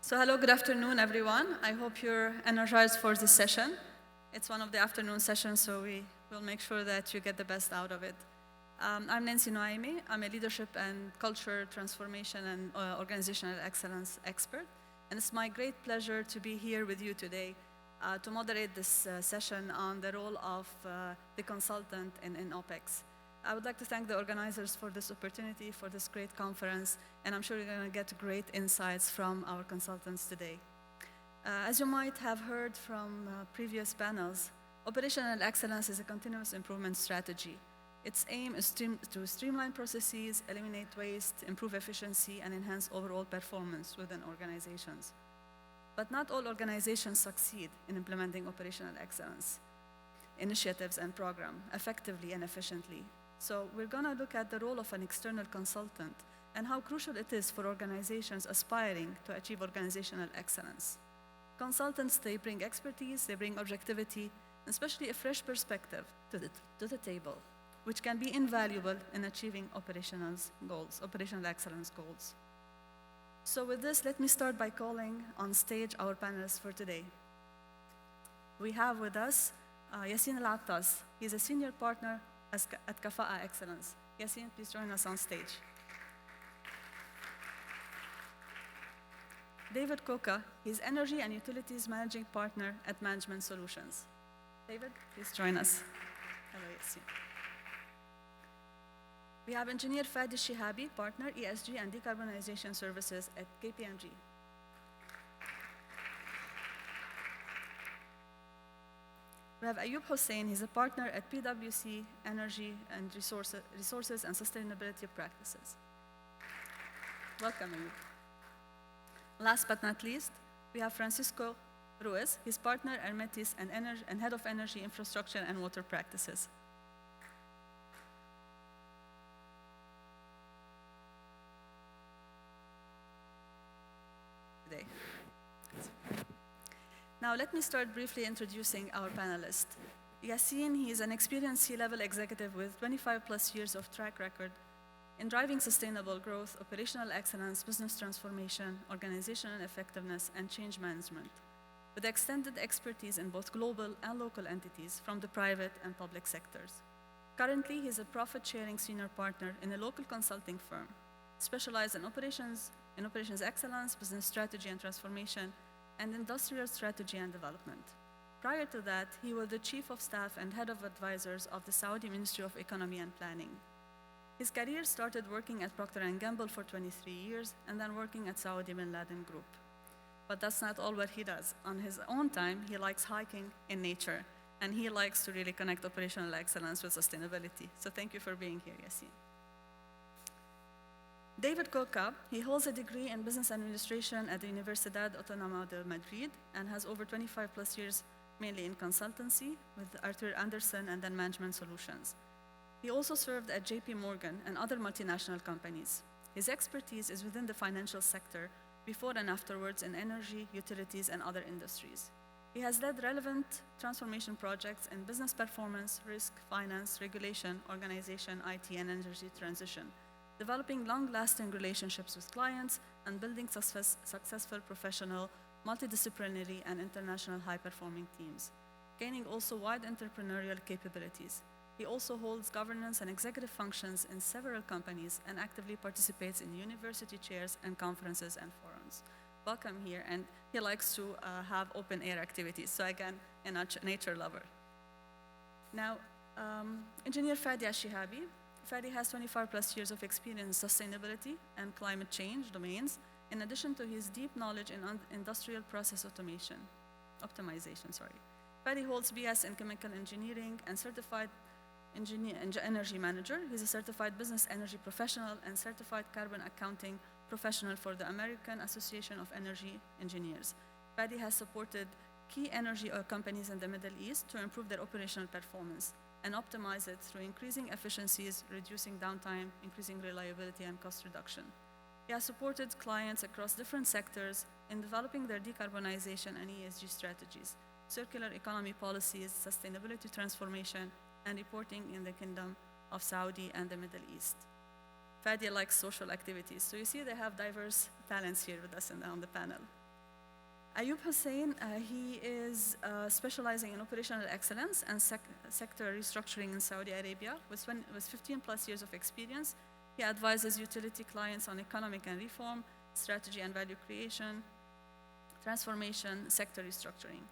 So hello, good afternoon, everyone. I hope you're energized for this session. It's one of the afternoon sessions, so we will make sure that you get the best out of it. I'm Nancy Noaimi. I'm a leadership and culture transformation and organizational excellence expert. And it's my great pleasure to be here with you today to moderate this session on the role of the consultant in OPEX. I would like to thank the organizers for this opportunity, for this great conference, and I'm sure you're going to get great insights from our consultants today. As you might have heard from previous panels, operational excellence is a continuous improvement strategy. Its aim is to streamline processes, eliminate waste, improve efficiency, and enhance overall performance within organizations. But not all organizations succeed in implementing operational excellence initiatives and programs effectively and efficiently. So we're going to look at the role of an external consultant and how crucial it is for organizations aspiring to achieve organizational excellence. Consultants, they bring expertise, they bring objectivity, especially a fresh perspective to the table, which can be invaluable in achieving operational excellence goals. So with this, let me start by calling on stage our panelists for today. We have with us Yassine Al-Attas. He's a senior partner at Kafa'a Excellence. Yassine, please join us on stage. David Koka, he's Energy and Utilities Managing Partner at Management Solutions. David, please join us. Hello, Yassine. We have Engineer Fadi Shihabi, Partner, ESG and Decarbonization Services at KPMG. We have Ayub Hussein, he's a partner at PwC Energy and Resources and Sustainability Practices. Welcome, Ayub. Last but not least, we have Francisco Ruiz, his partner Hermetis and Head of Energy Infrastructure and Water Practices. Today. Now, let me start briefly introducing our panelist. Yassine, he is an experienced C-level executive with 25 plus years of track record in driving sustainable growth, operational excellence, business transformation, organizational effectiveness, and change management, with extended expertise in both global and local entities from the private and public sectors. Currently, he is a profit-sharing senior partner in a local consulting firm, specialized in operations excellence, business strategy and transformation, and industrial strategy and development. Prior to that, he was the chief of staff and head of advisors of the Saudi Ministry of Economy and Planning. His career started working at Procter & Gamble for 23 years and then working at Saudi Bin Laden Group. But that's not all what he does. On his own time, he likes hiking in nature, and he likes to really connect operational excellence with sustainability. So thank you for being here, Yassine. David Koka, he holds a degree in business administration at the Universidad Autónoma de Madrid and has over 25 plus years mainly in consultancy with Arthur Andersen and then Management Solutions. He also served at JP Morgan and other multinational companies. His expertise is within the financial sector before and afterwards in energy, utilities, and other industries. He has led relevant transformation projects in business performance, risk, finance, regulation, organization, IT, and energy transition, developing long-lasting relationships with clients, and building successful professional, multidisciplinary, and international high-performing teams, gaining also wide entrepreneurial capabilities. He also holds governance and executive functions in several companies and actively participates in university chairs and conferences and forums. Welcome here, and he likes to have open-air activities, so again, a nature lover. Now, Engineer Fadi Shihabi. Fadi has 25 plus years of experience in sustainability and climate change domains, in addition to his deep knowledge in industrial process optimization. Fadi holds BS in chemical engineering and certified energy manager. He's a certified business energy professional and certified carbon accounting professional for the American Association of Energy Engineers. Fadi has supported key energy companies in the Middle East to improve their operational performance and optimize it through increasing efficiencies, reducing downtime, increasing reliability, and cost reduction. He has supported clients across different sectors in developing their decarbonization and ESG strategies, circular economy policies, sustainability transformation, and reporting in the Kingdom of Saudi and the Middle East. Fadi likes social activities. So you see they have diverse talents here with us on the panel. Ayub Hussein, he is specializing in operational excellence and sector restructuring in Saudi Arabia. With 15 plus years of experience, he advises utility clients on economic and reform, strategy and value creation, transformation, sector restructuring.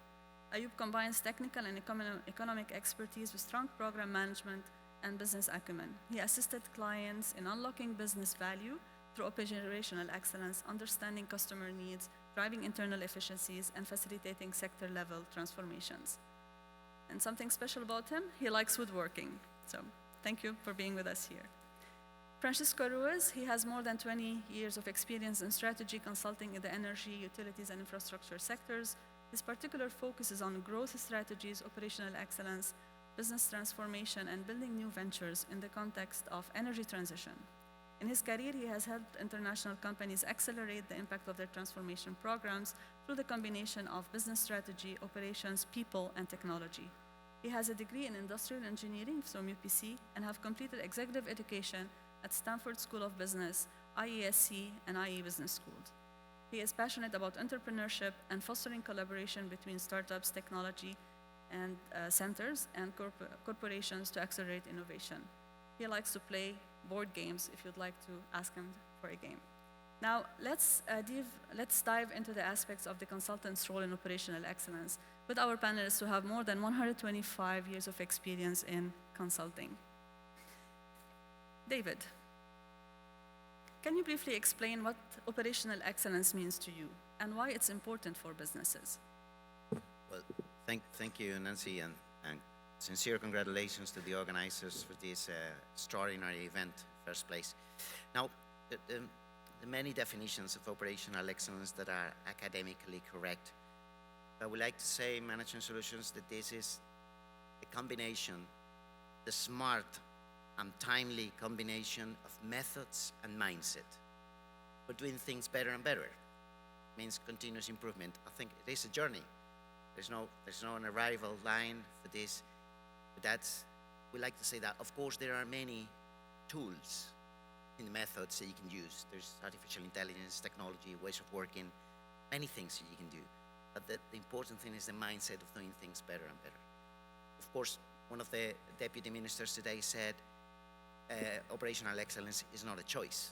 Ayub combines technical and economic expertise with strong program management and business acumen. He assisted clients in unlocking business value through operational excellence, understanding customer needs, driving internal efficiencies, and facilitating sector-level transformations. And something special about him, he likes woodworking. So thank you for being with us here. Francisco Ruiz, he has more than 20 years of experience in strategy consulting in the energy, utilities, and infrastructure sectors. His particular focus is on growth strategies, operational excellence, business transformation, and building new ventures in the context of energy transition. In his career, he has helped international companies accelerate the impact of their transformation programs through the combination of business strategy, operations, people, and technology. He has a degree in industrial engineering from UPC and have completed executive education at Stanford School of Business, IESC, and IE Business Schools. He is passionate about entrepreneurship and fostering collaboration between startups, technology, and centers and corporations to accelerate innovation. He likes to play board games if you'd like to ask him for a game. Now, let's dive into the aspects of the consultant's role in operational excellence with our panelists who have more than 125 years of experience in consulting. David, can you briefly explain what operational excellence means to you and why it's important for businesses? Well, thank you, Nancy, and sincere congratulations to the organizers for this extraordinary event in first place. Now, the many definitions of operational excellence that are academically correct, I would like to say in management solutions that this is a combination, the smart and timely combination of methods and mindset. We're doing things better and better. It means continuous improvement. I think it is a journey. There's no an arrival line for this. But we like to say that, of course, there are many tools in methods that you can use. There's artificial intelligence, technology, ways of working, many things that you can do. But the important thing is the mindset of doing things better and better. Of course, one of the deputy ministers today said, operational excellence is not a choice.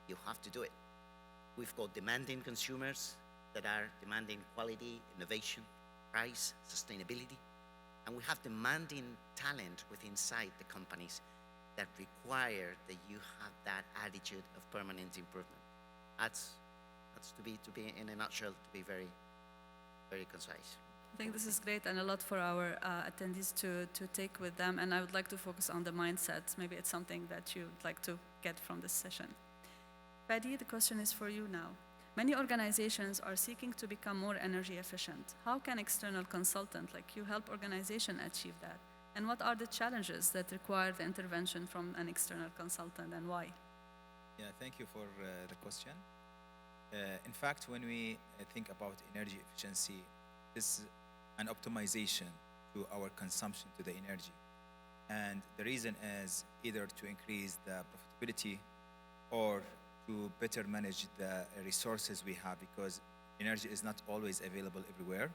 You have to do it. We've got demanding consumers that are demanding quality, innovation, price, sustainability. And we have demanding talent within inside the companies that require that you have that attitude of permanent improvement. That's to be in a nutshell, to be very, very concise. I think this is great and a lot for our attendees to take with them. And I would like to focus on the mindset. Maybe it's something that you'd like to get from this session. Fadi, the question is for you now. Many organizations are seeking to become more energy efficient. How can external consultant like you help organizations achieve that? And what are the challenges that require the intervention from an external consultant and why? Yeah, thank you for the question. In fact, when we think about energy efficiency, this is an optimization to our consumption to the energy. And the reason is either to increase the profitability or to better manage the resources we have, because energy is not always available everywhere.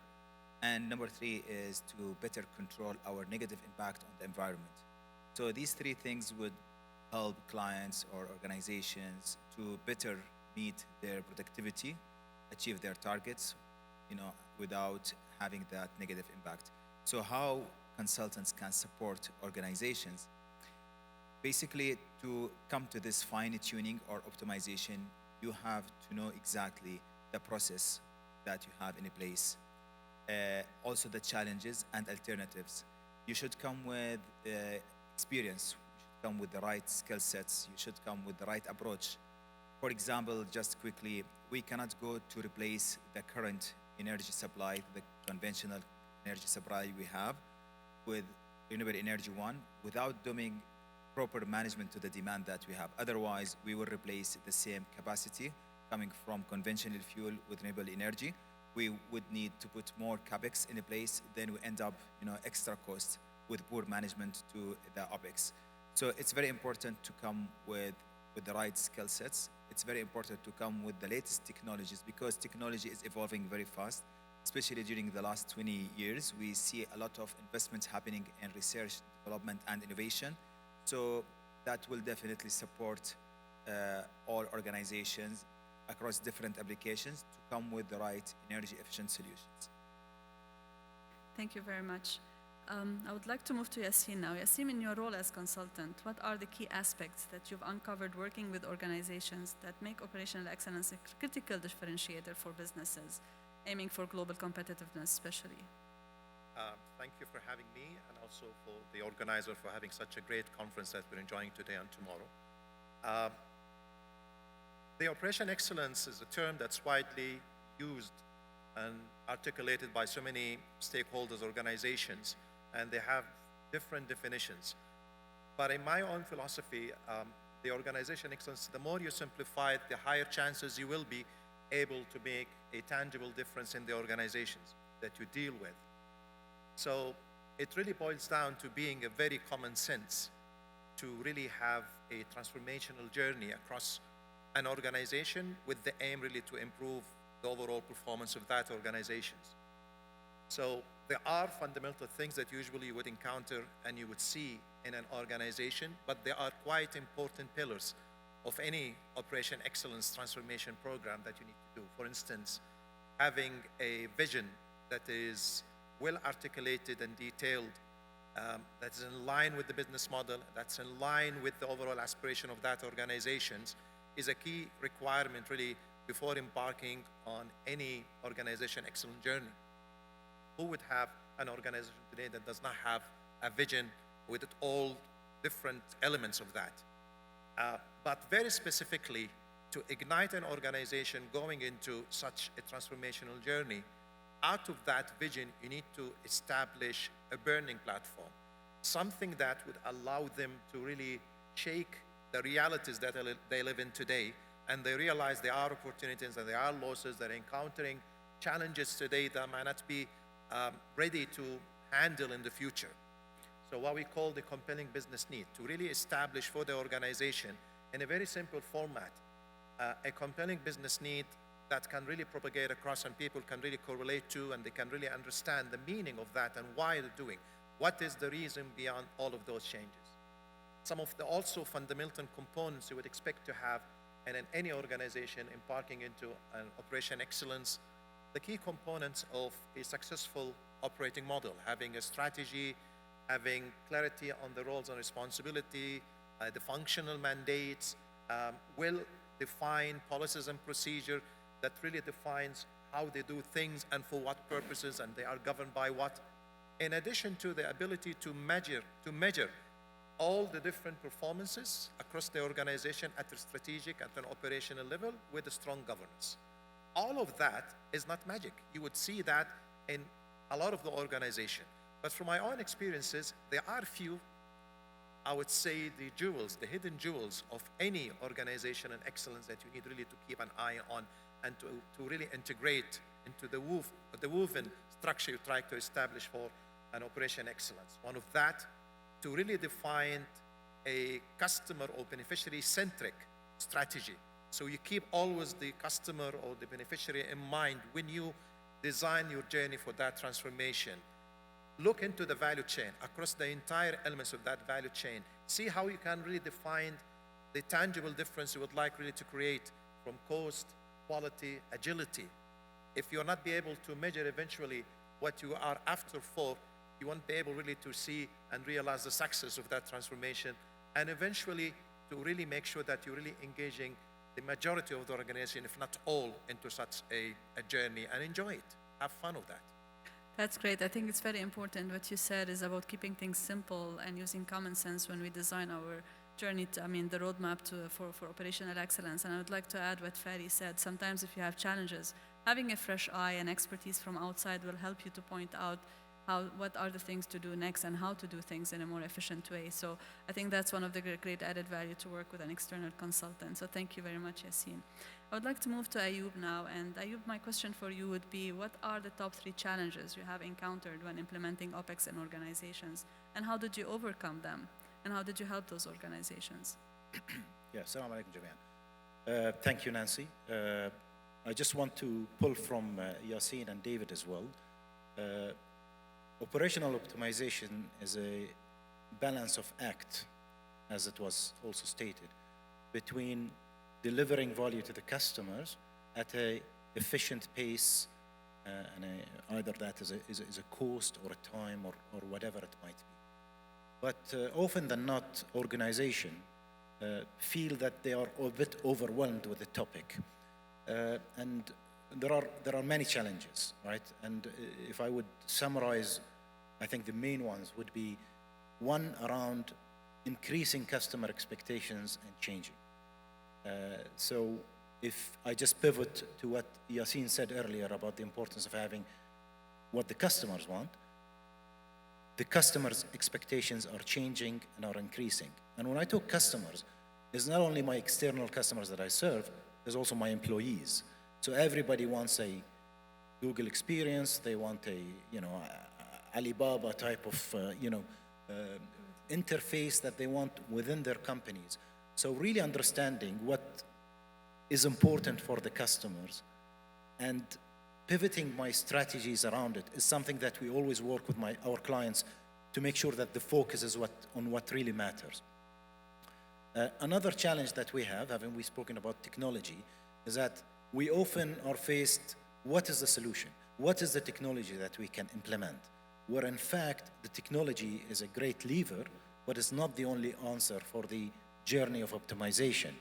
And number three is to better control our negative impact on the environment. So these three things would help clients or organizations to better meet their productivity, achieve their targets, without having that negative impact. So how consultants can support organizations? Basically, to come to this fine-tuning or optimization, you have to know exactly the process that you have in place. Also the challenges and alternatives. You should come with experience. You should come with the right skill sets. You should come with the right approach. For example, just quickly, we cannot go to replace the current energy supply, the conventional energy supply we have, with renewable energy one, without doing proper management to the demand that we have. Otherwise, we will replace the same capacity coming from conventional fuel with renewable energy. We would need to put more capex in place, then we end up, extra costs with poor management to the OPEX. So it's very important to come with with the right skill sets. It's very important to come with the latest technologies because technology is evolving very fast, especially during the last 20 years. We see a lot of investments happening in research, development, and innovation. So that will definitely support all organizations across different applications to come with the right energy efficient solutions. Thank you very much. I would like to move to Yassine now. Yassine, in your role as consultant, what are the key aspects that you've uncovered working with organizations that make operational excellence a critical differentiator for businesses aiming for global competitiveness especially? Thank you for having me and also for the organizer for having such a great conference that we're enjoying today and tomorrow. The operation excellence is a term that's widely used and articulated by so many stakeholders, organizations, and they have different definitions. But in my own philosophy, the organization excellence, the more you simplify it, the higher chances you will be able to make a tangible difference in the organizations that you deal with. So it really boils down to being a very common sense to really have a transformational journey across an organization with the aim really to improve the overall performance of that organization. So there are fundamental things that usually you would encounter and you would see in an organization, but there are quite important pillars of any operation excellence transformation program that you need to do. For instance, having a vision that is well articulated and detailed, that's in line with the business model, that's in line with the overall aspiration of that organization, is a key requirement really before embarking on any organization excellence journey. Who would have an organization today that does not have a vision with all different elements of that? But very specifically, to ignite an organization going into such a transformational journey, out of that vision, you need to establish a burning platform, something that would allow them to really shake the realities that they live in today, and they realize there are opportunities and there are losses, they're encountering challenges today that might not be ready to handle in the future. So what we call the compelling business need, to really establish for the organization in a very simple format, a compelling business need that can really propagate across and people can really correlate to and they can really understand the meaning of that and why they're doing. What is the reason beyond all of those changes? Some of the also fundamental components you would expect to have in any organization embarking into an operation excellence, the key components of a successful operating model, having a strategy, having clarity on the roles and responsibility, the functional mandates, well-defined policies and procedure that really defines how they do things and for what purposes, and they are governed by what. In addition to the ability to measure all the different performances across the organization at a strategic, at an operational level with a strong governance. All of that is not magic. You would see that in a lot of the organization. But from my own experiences, there are few, I would say, the jewels, the hidden jewels of any organization and excellence that you need really to keep an eye on and to really integrate into the woven structure you try to establish for an operation excellence. One of that, to really define a customer or beneficiary-centric strategy. So you keep always the customer or the beneficiary in mind when you design your journey for that transformation. Look into the value chain, across the entire elements of that value chain. See how you can really define the tangible difference you would like really to create from cost, quality, agility. If you're not be able to measure eventually what you are after for, you won't be able really to see and realize the success of that transformation, and eventually to really make sure that you're really engaging the majority of the organization, if not all, into such a journey and enjoy it. Have fun of that. That's great. I think it's very important what you said is about keeping things simple and using common sense when we design our journey, the roadmap for operational excellence. And I would like to add what Fadi said. Sometimes if you have challenges, having a fresh eye and expertise from outside will help you to point out what are the things to do next and how to do things in a more efficient way. So I think that's one of the great added value to work with an external consultant. So thank you very much, Yassine. I would like to move to Ayub now. And Ayub, my question for you would be, what are the top 3 challenges you have encountered when implementing OpEx in organizations? And how did you overcome them? And how did you help those organizations? Yeah, assalamu alaikum jami'an. Thank you, Nancy. I just want to pull from Yassine and David as well. Operational optimization is a balance of act, as it was also stated, between delivering value to the customers at a efficient pace, and either that is a cost or a time or whatever it might be. But often than not, organization feel that they are a bit overwhelmed with the topic. And there are many challenges, right? And if I would summarize, I think the main ones would be one around increasing customer expectations and changing. So if I just pivot to what Yassine said earlier about the importance of having what the customers want, the customers' expectations are changing and are increasing. And when I talk customers, it's not only my external customers that I serve, there's also my employees. So everybody wants a Google experience, they want a, Alibaba type of, interface that they want within their companies. So really understanding what is important for the customers and pivoting my strategies around it is something that we always work with our clients to make sure that the focus is on what really matters. Another challenge that we have, having we spoken about technology, is that we often are faced, what is the solution? What is the technology that we can implement? Where in fact, the technology is a great lever, but it's not the only answer for the journey of optimization.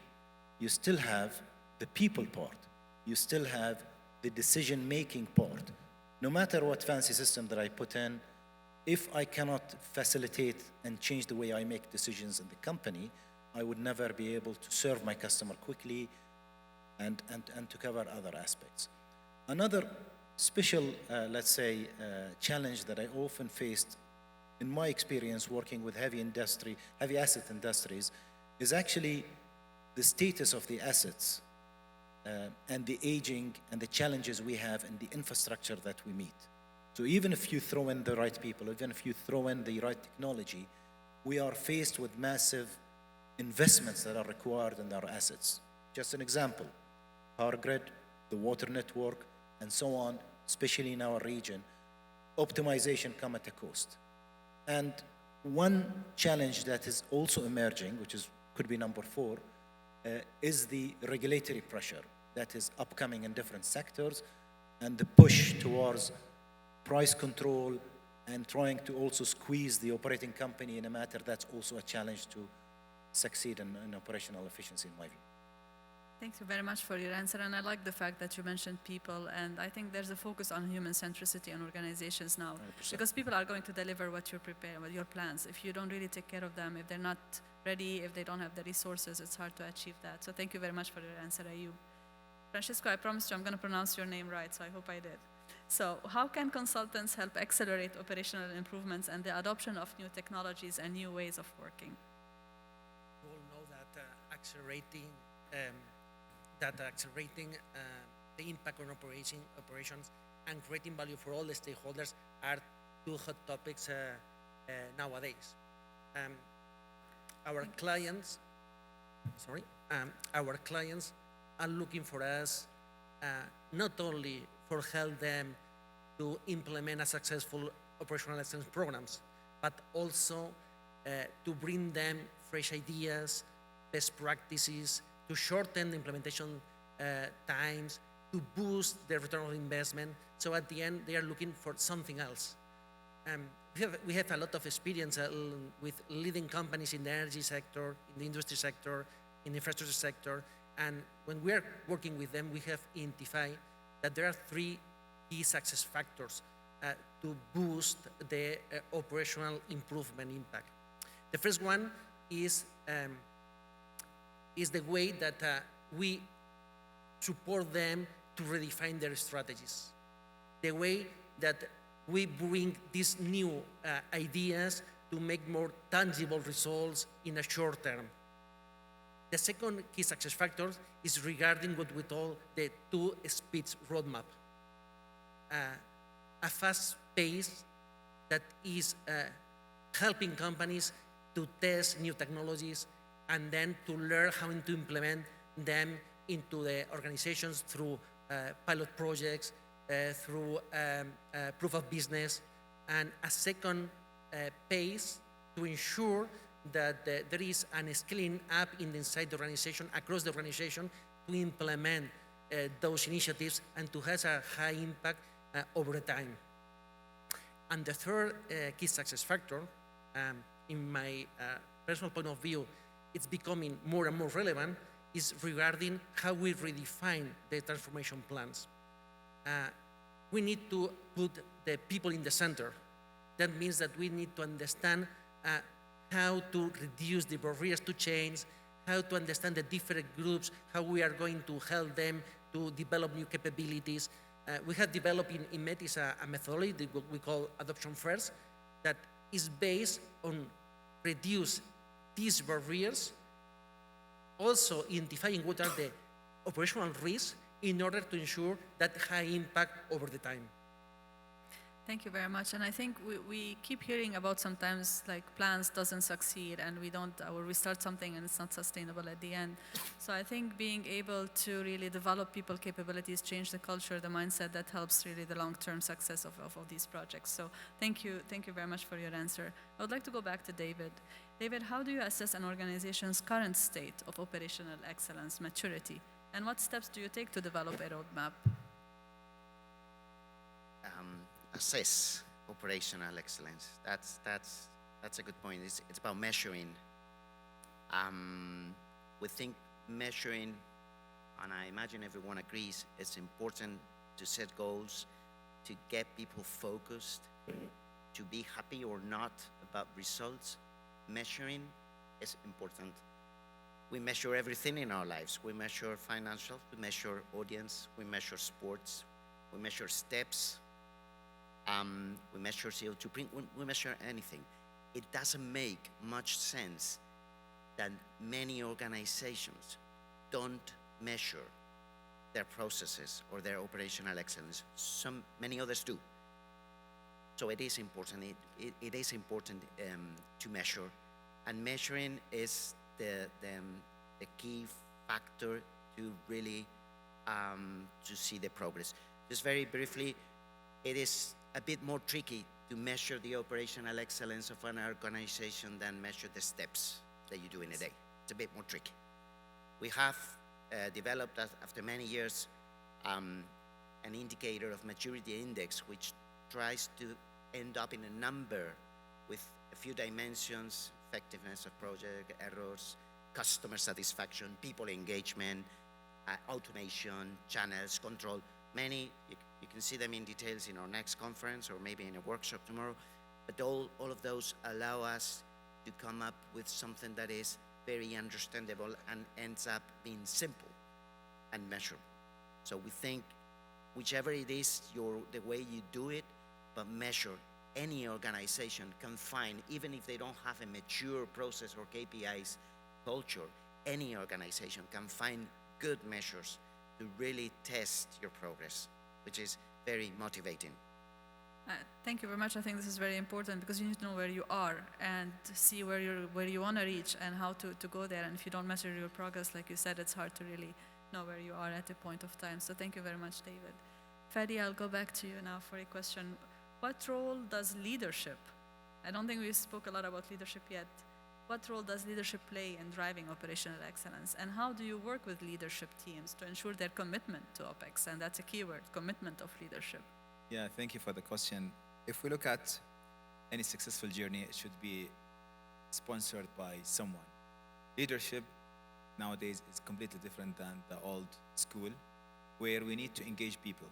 You still have the people part. You still have the decision-making part. No matter what fancy system that I put in, if I cannot facilitate and change the way I make decisions in the company, I would never be able to serve my customer quickly and to cover other aspects. Another special, challenge that I often faced in my experience working with heavy asset industries is actually the status of the assets and the aging and the challenges we have in the infrastructure that we meet. So even if you throw in the right people, even if you throw in the right technology, we are faced with massive investments that are required in our assets. Just an example, power grid, the water network, and so on, especially in our region, optimization come at a cost. And one challenge that is also emerging, which could be number 4, is the regulatory pressure that is upcoming in different sectors and the push towards price control and trying to also squeeze the operating company in a matter that's also a challenge to succeed in operational efficiency, in my view. Thank you very much for your answer, and I like the fact that you mentioned people, and I think there's a focus on human centricity in organizations now, 100%. because people are going to deliver what you prepare, with your plans. If you don't really take care of them, if they're not ready, if they don't have the resources, it's hard to achieve that. So thank you very much for your answer, Ayub. Francisco, I promised you I'm going to pronounce your name right, so I hope I did. So how can consultants help accelerate operational improvements and the adoption of new technologies and new ways of working? We all know that accelerating the impact on operations and creating value for all the stakeholders are two hot topics nowadays. Our clients are looking for us not only for help them to implement a successful operational excellence programs, but also to bring them fresh ideas, best practices, to shorten the implementation times, to boost the return on investment. So at the end, they are looking for something else. We have a lot of experience with leading companies in the energy sector, in the industry sector, in the infrastructure sector, and when we are working with them, we have identified that there are 3 key success factors to boost the operational improvement impact. The first one is the way that we support them to redefine their strategies. The way that we bring these new ideas to make more tangible results in a short term. The second key success factor is regarding what we call the 2 speeds roadmap. A fast pace that is helping companies to test new technologies, and then to learn how to implement them into the organizations through pilot projects, through proof of business, and a second phase to ensure that there is an scaling up inside the organization, across the organization, to implement those initiatives and to have a high impact over time. And the third key success factor, in my personal point of view, it's becoming more and more relevant, is regarding how we redefine the transformation plans. We need to put the people in the center. That means that we need to understand how to reduce the barriers to change, how to understand the different groups, how we are going to help them to develop new capabilities. We have developed in Metis a methodology that we call Adoption First, that is based on reduce these barriers, also identifying what are the operational risks in order to ensure that high impact over the time. Thank you very much. And I think we keep hearing about sometimes like plans doesn't succeed and we don't, or we start something and it's not sustainable at the end. So I think being able to really develop people capabilities, change the culture, the mindset, that helps really the long-term success of these projects. So thank you very much for your answer. I would like to go back to David. David, how do you assess an organization's current state of operational excellence, maturity? And what steps do you take to develop a roadmap? Assess operational excellence. That's a good point. It's about measuring. We think measuring, and I imagine everyone agrees, it's important to set goals, to get people focused, to be happy or not about results. Measuring is important. We measure everything in our lives. We measure financial, we measure audience, we measure sports, we measure steps, we measure CO2 print, we measure anything. It doesn't make much sense that many organizations don't measure their processes or their operational excellence. Many others do. So it is important. It is important to measure, and measuring is the key factor to really to see the progress. Just very briefly, it is a bit more tricky to measure the operational excellence of an organization than measure the steps that you do in a day. It's a bit more tricky. We have developed, after many years, an indicator of maturity index, which tries to end up in a number with a few dimensions: effectiveness of project, errors, customer satisfaction, people engagement, automation, channels, control. Many, you can see them in details in our next conference or maybe in a workshop tomorrow. But all of those allow us to come up with something that is very understandable and ends up being simple and measurable. So we think whichever it is, the way you do it, but measure. Any organization can find, even if they don't have a mature process or KPIs culture, any organization can find good measures to really test your progress, which is very motivating. Thank you very much. I think this is very important because you need to know where you are and see where you want to reach and how to go there. And if you don't measure your progress, like you said, it's hard to really know where you are at a point of time. So thank you very much, David. Fadi, I'll go back to you now for a question. What role does leadership, I don't think we spoke a lot about leadership yet, what role does leadership play in driving operational excellence? And how do you work with leadership teams to ensure their commitment to OPEX? And that's a key word, commitment of leadership. Yeah, thank you for the question. If we look at any successful journey, it should be sponsored by someone. Leadership nowadays is completely different than the old school, where we need to engage people.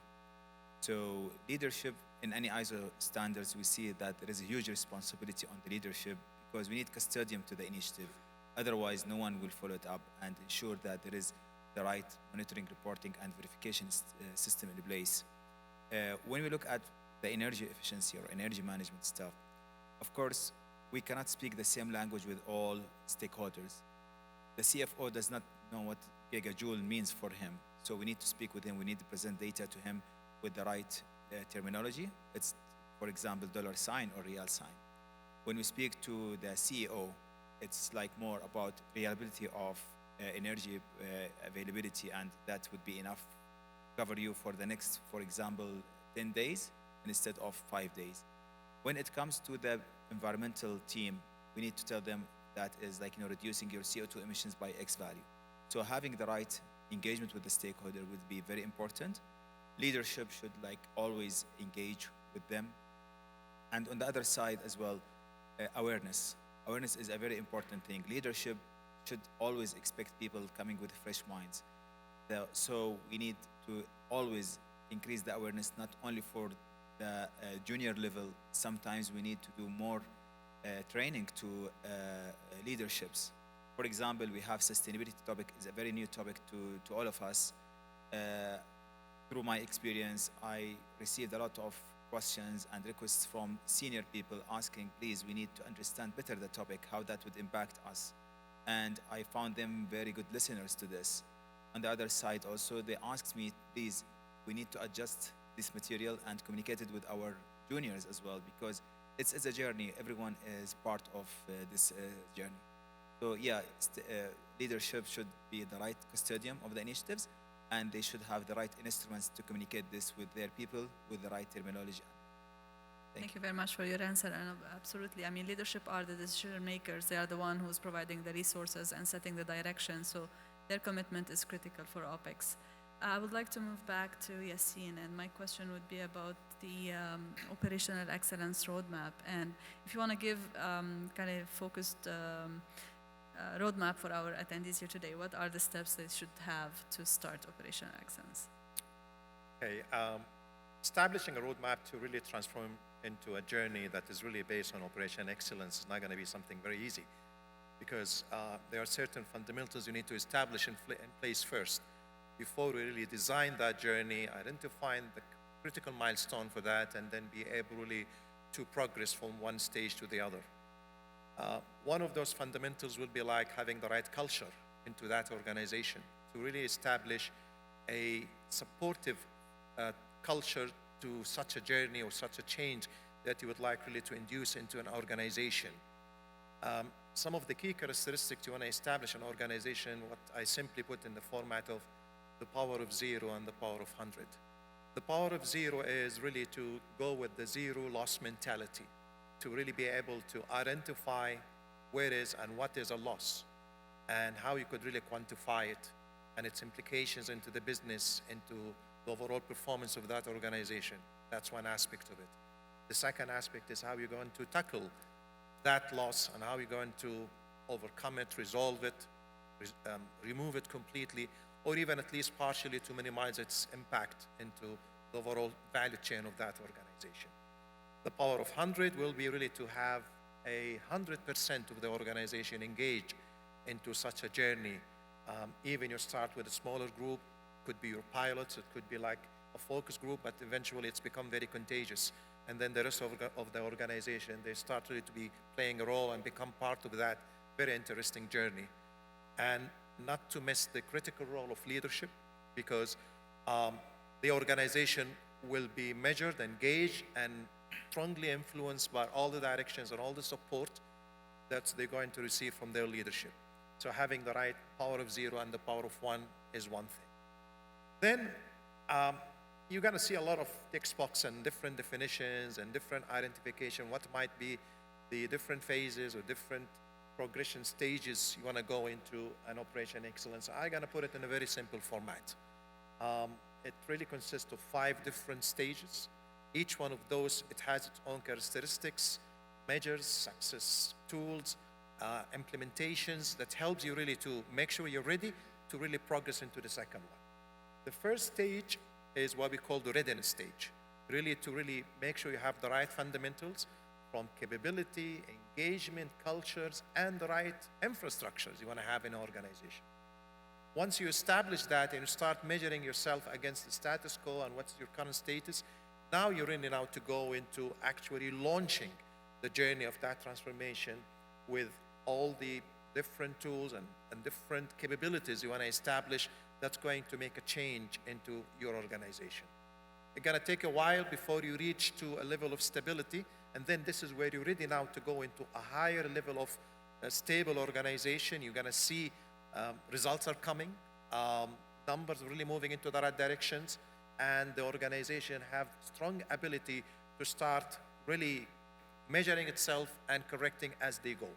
So leadership, in any ISO standards, we see that there is a huge responsibility on the leadership because we need custodian to the initiative. Otherwise, no one will follow it up and ensure that there is the right monitoring, reporting, and verification system in place. When we look at the energy efficiency or energy management stuff, of course, we cannot speak the same language with all stakeholders. The CFO does not know what gigajoule means for him, so we need to speak with him. We need to present data to him with the right terminology. It's, for example, $ sign or real sign. When we speak to the CEO, it's like more about reliability of energy availability, and that would be enough to cover you for the next, for example, 10 days instead of 5 days. When it comes to the environmental team, we need to tell them that is like, reducing your CO2 emissions by X value. So having the right engagement with the stakeholder would be very important. Leadership should like always engage with them. And on the other side as well, awareness. Awareness is a very important thing. Leadership should always expect people coming with fresh minds. So we need to always increase the awareness, not only for the junior level. Sometimes we need to do more training to leaderships. For example, we have sustainability topic is a very new topic to all of us. Through my experience, I received a lot of questions and requests from senior people asking, please, we need to understand better the topic, how that would impact us. And I found them very good listeners to this. On the other side also, they asked me, please, we need to adjust this material and communicate it with our juniors as well, because it's a journey. Everyone is part of this journey. So yeah, leadership should be the right custodian of the initiatives, and they should have the right instruments to communicate this with their people with the right terminology. Thank you very much for your answer. And absolutely, I mean, leadership are the decision makers. They are the one who's providing the resources and setting the direction. So their commitment is critical for OPEX. I would like to move back to Yassine, and my question would be about the operational excellence roadmap. And if you want to give kind of focused roadmap for our attendees here today, what are the steps they should have to start operational excellence? Okay, establishing a roadmap to really transform into a journey that is really based on operational excellence is not going to be something very easy, because there are certain fundamentals you need to establish in place first before we really design that journey, identifying the critical milestone for that, and then be able really to progress from one stage to the other. One of those fundamentals will be like having the right culture into that organization to really establish a supportive culture to such a journey or such a change that you would like really to induce into an organization. Some of the key characteristics you want to establish an organization, what I simply put in the format of the power of 0 and the power of 100. The power of 0 is really to go with the zero loss mentality, to really be able to identify where is and what is a loss, and how you could really quantify it and its implications into the business, into the overall performance of that organization. That's one aspect of it. The second aspect is how you're going to tackle that loss and how you're going to overcome it, resolve it, remove it completely, or even at least partially to minimize its impact into the overall value chain of that organization. The power of 100 will be really to have 100% of the organization engaged into such a journey. Even you start with a smaller group, could be your pilots, it could be like a focus group, but eventually it's become very contagious. And then the rest of the organization, they start really to be playing a role and become part of that very interesting journey. And not to miss the critical role of leadership, because the organization will be measured, engaged, and strongly influenced by all the directions and all the support that they're going to receive from their leadership. So having the right power of 0 and the power of 1 is one thing. Then you're going to see a lot of text box and different definitions and different identification, what might be the different phases or different progression stages you want to go into an operation excellence. I'm going to put it in a very simple format. It really consists of 5 different stages. Each one of those, it has its own characteristics, measures, success tools, implementations that helps you really to make sure you're ready to really progress into the second one. The first stage is what we call the readiness stage, really to really make sure you have the right fundamentals from capability, engagement, cultures, and the right infrastructures you want to have in an organization. Once you establish that and you start measuring yourself against the status quo and what's your current status, now you're ready now to go into actually launching the journey of that transformation with all the different tools and different capabilities you want to establish that's going to make a change into your organization. It's going to take a while before you reach to a level of stability, and then this is where you're ready now to go into a higher level of a stable organization. You're going to see results are coming, numbers really moving into the right directions, and the organization have strong ability to start really measuring itself and correcting as they go.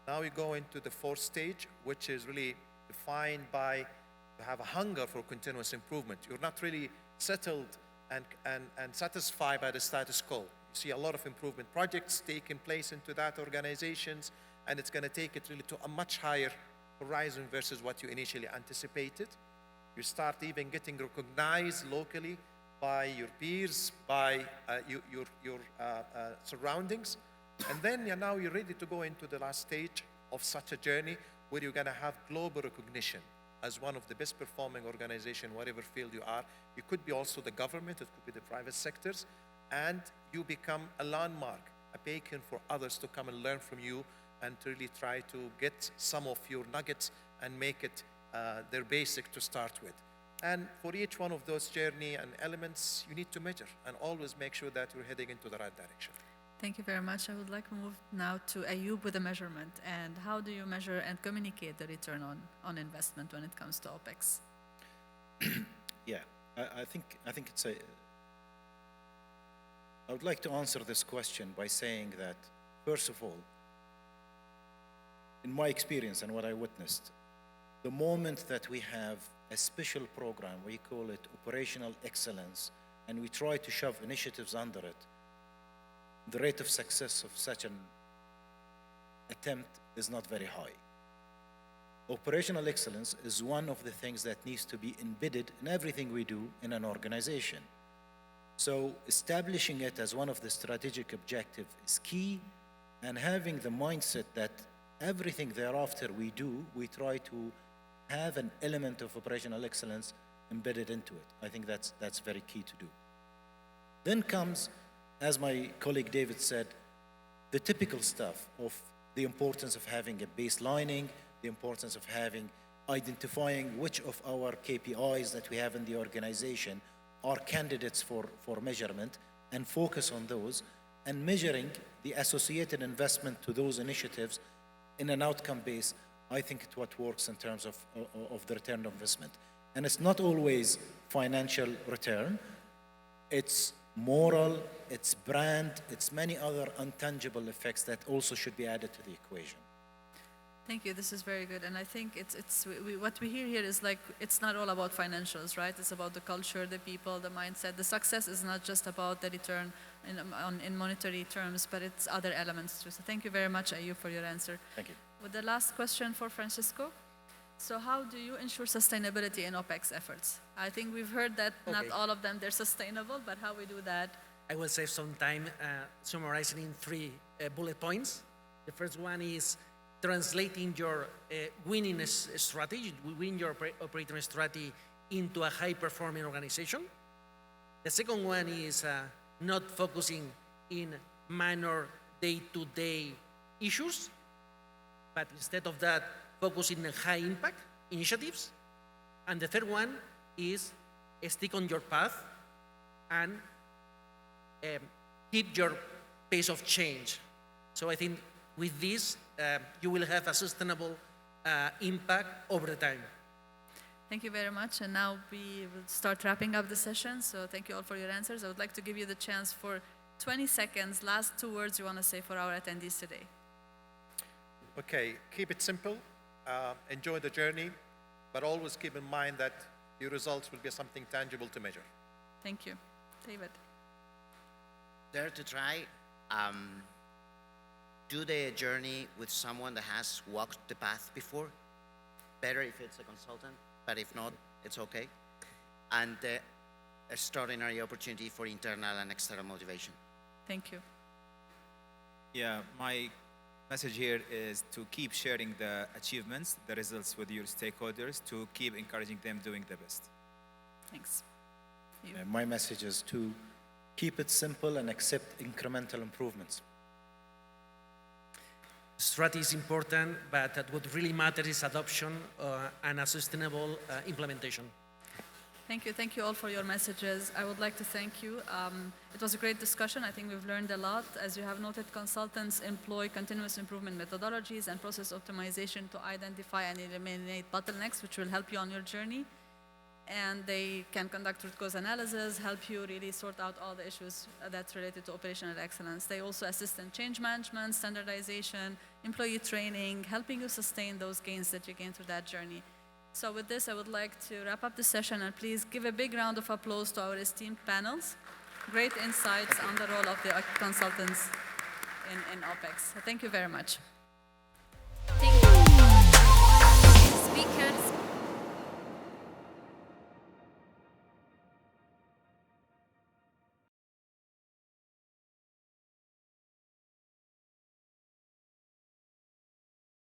Now we go into the fourth stage, which is really defined by you have a hunger for continuous improvement. You're not really settled and satisfied by the status quo. You see a lot of improvement projects taking place into that organizations, and it's going to take it really to a much higher horizon versus what you initially anticipated. You start even getting recognized locally by your peers, by your surroundings. And then now you're ready to go into the last stage of such a journey where you're going to have global recognition as one of the best performing organizations, whatever field you are. You could be also the government, it could be the private sectors, and you become a landmark, a beacon for others to come and learn from you and to really try to get some of your nuggets and make it their basic to start with. And for each one of those journey and elements, you need to measure and always make sure that you're heading into the right direction. Thank you very much. I would like to move now to Ayub with a measurement. And how do you measure and communicate the return on investment when it comes to OPEX? Yeah, I think it's a. I would like to answer this question by saying that, first of all, in my experience and what I witnessed, the moment that we have a special program, we call it operational excellence, and we try to shove initiatives under it, the rate of success of such an attempt is not very high. Operational excellence is one of the things that needs to be embedded in everything we do in an organization. So establishing it as one of the strategic objectives is key, and having the mindset that everything thereafter we do, we try to have an element of operational excellence embedded into it. I think that's very key to do. Then comes, as my colleague David said, the typical stuff of the importance of having a baselining, the importance of identifying which of our KPIs that we have in the organization are candidates for measurement, and focus on those, and measuring the associated investment to those initiatives in an outcome base. I think it's what works in terms of the return on investment. And it's not always financial return, it's moral, it's brand, it's many other intangible effects that also should be added to the equation. Thank you. This is very good. And I think what we hear here is like, it's not all about financials, right? It's about the culture, the people, the mindset. The success is not just about the return in monetary terms, but it's other elements too. So thank you very much, Ayub, for your answer. Thank you. With the last question for Francisco. So how do you ensure sustainability in OPEX efforts? I think we've heard that not all of them, they're sustainable, but how we do that? I will save some time summarizing in 3 bullet points. The first one is translating your winning strategy, win your operating strategy into a high-performing organization. The second one is not focusing in minor day-to-day issues, but instead of that, focusing on high-impact initiatives. And the third one is stick on your path and keep your pace of change. So I think with this, you will have a sustainable impact over time. Thank you very much. And now we will start wrapping up the session. So thank you all for your answers. I would like to give you the chance for 20 seconds, last 2 words you want to say for our attendees today. Okay, keep it simple, enjoy the journey, but always keep in mind that your results will be something tangible to measure. Thank you. David. Dare to try. Do the journey with someone that has walked the path before. Better if it's a consultant, but if not, it's okay. And extraordinary opportunity for internal and external motivation. Thank you. Yeah, my message here is to keep sharing the achievements, the results with your stakeholders, to keep encouraging them doing the best. Thanks. You. My message is to keep it simple and accept incremental improvements. Strategy is important, but what really matters is adoption and a sustainable implementation. Thank you all for your messages. I would like to thank you. It was a great discussion. I think we've learned a lot. As you have noted, consultants employ continuous improvement methodologies and process optimization to identify and eliminate bottlenecks, which will help you on your journey. And they can conduct root cause analysis, help you really sort out all the issues that's related to operational excellence. They also assist in change management, standardization, employee training, helping you sustain those gains that you gain through that journey. So with this, I would like to wrap up the session, and please give a big round of applause to our esteemed panels. Great insights on the role of the consultants in OPEX. Thank you very much. Thank you. Speakers.